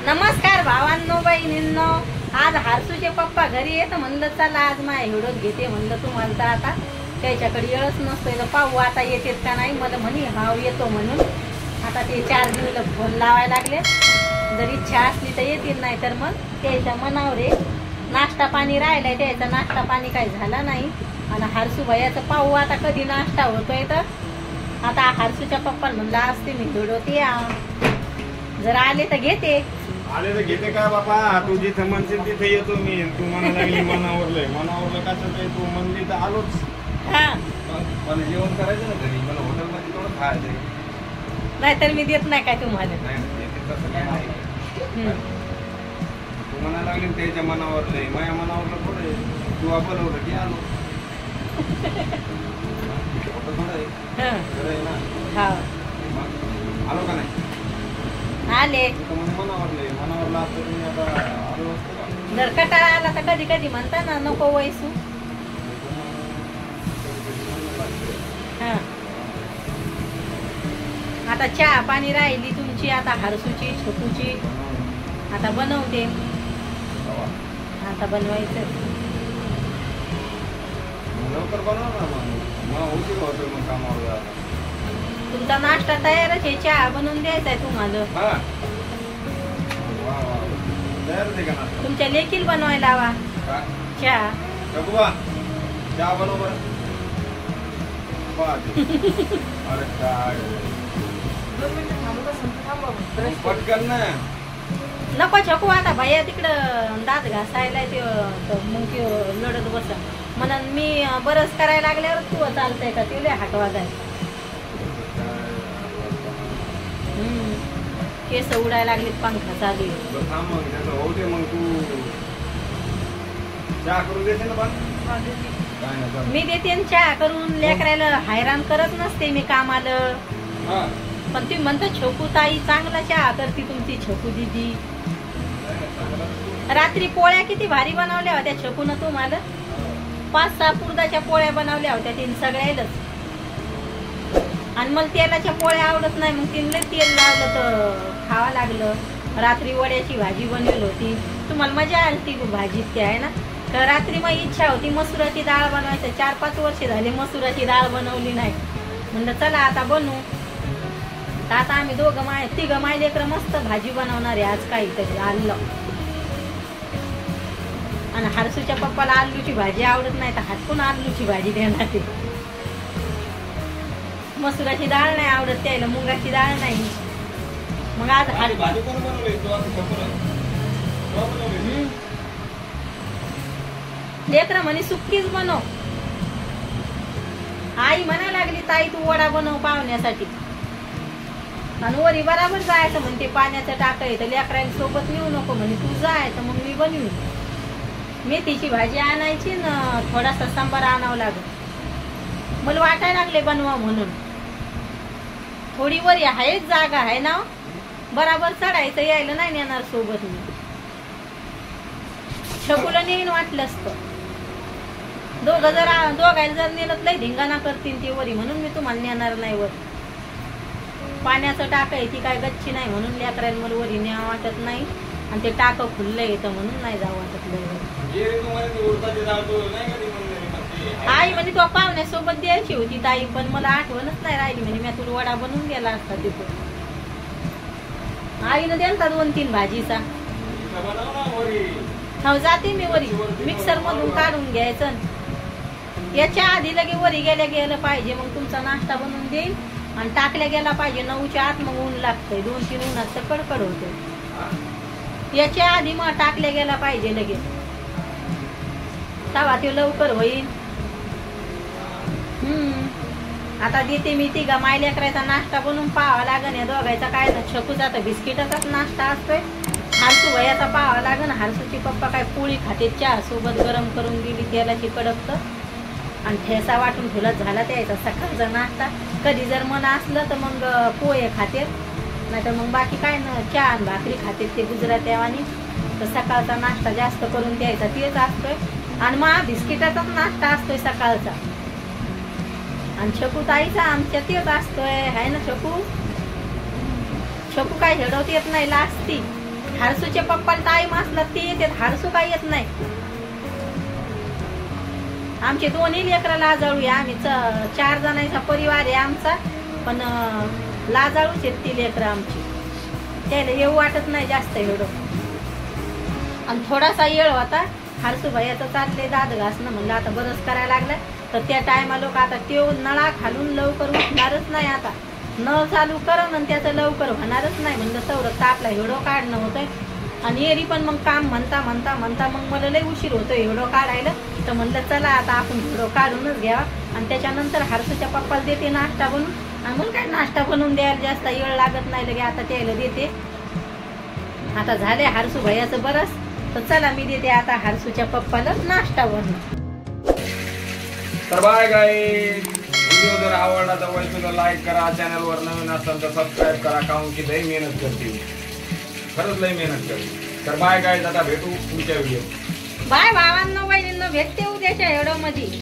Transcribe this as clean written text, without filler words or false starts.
नमस्कार भावांनो बहिणींनो, आज हर्षूचे पप्पा घरी येत म्हणलं चला आज माझ्या हिडोत घेते म्हणलं तुम्हाला तर आता त्याच्याकडे येळच नसतोय पाहू आता येतेत का नाही. मला म्हणे हाव येतो म्हणून आता ते 4 दिवस फोन लावायला लागले. जर इच्छा असली तर येतील नाही तर मग त्याच्या मनावर आहे. नाश्ता पाणी राहिलाय त्याचा नाश्ता पाणी काही झाला नाही आणि हर्षू भैयाचं पाहू आता कधी नाश्ता होतोय. तर आता हर्षूच्या पप्पा म्हणलं असते मी हिडोत या जर आले तर घेते. आले तर घेते का बापा, तू जिथे म्हणशील तिथे येतो मी. तू म्हणा लागली मनावरलं कसं तू म्हणली तर आलोच. मला जेवण करायचं ना घरी, मला हॉटेलमध्ये थोडं खायचं. नाहीतर मी देत नाही काय तुम्हाला. तू म्हणा लागली त्याच्या मनावरलंय, माझ्या मनावरलं थोडं. तू बोलवलं की आलो. थोडं आहे ना, आलो का नाही आले. मनावरला जर कटाळा आला तर कधी कधी म्हणता ना नको वयसू. आता चहा पाणी राहिली तुमची, आता हरसूची छोटूची आता बनवते. आता बनवायचं लवकर बनव ना, मग उशीर होतोय मग कामावर. तुमचा नाश्ता तयारच आहे, चहा बनवून द्यायचा आहे तुम्हाला. तुमच्या लेकील बनवायला हवा चहा. चहा बनव पटकन ना. नको छकू आता भैया तिकडं दात घासायला ते मग ते लढत बस म्हणून मी बरंच करायला लागल्यावर तू चालतंय का ते हाटवा जाय. केस उडायला लागले, पंखा चालू आहे. मग तू चहा करून देते ना. मी देते चहा करून. लेकरायला हैराण करत नसते मी कामाला. पण तुम्ही म्हणता छोकू ताई चांगला चहा करते तुमची छोकू दिदी. रात्री पोळ्या किती भारी बनवल्या होत्या छोकून तुम्हाला. 5-6 पुरदाच्या पोळ्या बनवल्या होत्या तीन सगळ्यालाच. आणि मला तेलाच्या पोळ्या आवडत नाही, मग तिने तेल लावलं तर खावं लागलं. रात्री वड्याची भाजी बनवली होती, तुम्हाला मजा आली ती भाजीत ते आहे ना. तर रात्री मग इच्छा होती मसुराची डाळ बनवायचं. 4-5 वर्ष झाले मसुराची डाळ बनवली नाही. म्हणलं चला आता बनवू. तर आता आम्ही तिघं माय लेकरं मस्त भाजी बनवणार आहे आज काहीतरी आलं. आणि हरसूच्या पप्पाला आलूची भाजी आवडत नाही तर हातकून आलूची भाजी देणार ते. मसुराची डाळ नाही आवडत त्याला, मुगाची डाळ नाही. मग आज लेकरं म्हणे सुक्कीच बनव. आई म्हणा लागली ताई तू वडा बनव पाहुण्यासाठी. आणि वरी बराबर जायचं म्हणते पाण्याचं टाक आहे तर लेकरांनी सोबत नेऊ नको म्हणे, तू जायचं मग मी बनवी. मेथीची भाजी आणायची ना, थोडासा सांबार आणावं लागत. मला वाटायला लागले बनवा म्हणून. थोडी वरी आहेच जागा आहे ना, बराबर चढायचं यायला नाही नेणार सोबत मी. छकुला नेईन वाटलं असतं. दोघायला जर नेलं लय धिंगाणा करतील ती वरी, म्हणून मी तुम्हाला नेणार नाही वर. पाण्याचं टाक आहे ती काय गच्ची नाही म्हणून लेकरायला मला वरी न्या वाटत नाही. आणि ते टाक खुललं येतं म्हणून नाही जाऊ वाटत आई म्हणजे तो पाहुण्यासोबत द्यायची होती ताई, पण मला आठवणच नाही राहिली. म्हणजे मी तुला वडा बनवून गेला असता तिथं. आईनं द्याल 2-3 भाजीचा. हो जाते मी वरी मिक्सर मधून काढून घ्यायचं. याच्या आधी लगे वरी गेलं पाहिजे, मग तुमचा नाश्ता बनवून देईल. आणि टाकल्या गेला पाहिजे 9च्या आत, मग ऊन लागतंय. 2-3 उन्हात तर कडकड होते. याच्या आधी मग टाकल्या गेला पाहिजे लगेच, तवा ते लवकर होईल. आता देते मी तिघा मायल्या करायचा नाश्ता बनवून पाहावा लागन. या दोघायचा काय ना, छकूचा तर बिस्किटाचाच नाश्ता असतोय. हरसू भैयाचा पाहावा लागन. हरसूची पप्पा काय पोळी खाते चहा सोबत गरम करून गेली तेलाची कडक. आणि ठेसा वाटून ठेवला झाला त्याचा सकाळचा नाश्ता. कधी जर मन असलं तर मग पोहे खाते, नाहीतर मग बाकी काय ना चहा आणि भाकरी खाते ते गुजरात्यावानी. तर सकाळचा नाश्ता जास्त करून द्यायचा तेच असतोय. आणि मग बिस्किटाचाच नाश्ता असतोय सकाळचा. आणि छकू ताईचा आमच्या तेच असतोय, आहे ना छकू. छकू काय झडवत येत नाही लाजती. हरसूच्या पप्पाला टाइम असला ते येतात, हरसू काय येत नाही. आमचे दोन्ही लेकरं लाजाळू आहे. आम्ही 4 जणांचा परिवार आहे आमचा, पण लाजाळूच आहेत ती लेकरं आमची. त्याला येऊ वाटत नाही जास्त एवढं. आणि थोडासा येळ होता हरसू भैयाचं चालले दाद घासणं, म्हणलं आता बरंच करायला लागलं. तर त्या टायमा लोक आता त्यो नळा खालून लवकर उठणारच नाही. आता नळ चालू करण आणि त्याचं लवकर होणारच नाही. म्हणलं सवरत आपला हिडो काढणं होतंय. आणि एरी पण मग काम म्हणता म्हणता म्हणता मग मला लय उशीर होतोय हिडो काढायला. तर म्हणलं चला आता आपण हिडो काढूनच घ्यावा. आणि त्याच्यानंतर हरसूच्या पप्पाला देते नाश्ता बनवून. आणि मग काय नाश्ता बनवून द्यायला जास्त वेळ लागत नाही, लगे आता त्याला देते. आता झाले हरसू भैयाचं बरंच. तर चला मी देते आता हरसूच्या पप्पाला नाश्ता बनवून. तर बाय गाईज, व्हिडिओ जर आवडला तर वैतूला लाईक करा, चॅनलवर नवीन असाल तर सबस्क्राईब करा. काहून की लई मेहनत करते, खरंच लई मेहनत करते. तर बाय गाईज, आता भेटू पुढच्या व्हिडिओ. बाय भावांनो बहिणींनो, भेटते उद्याच्या व्हिडिओ मध्ये.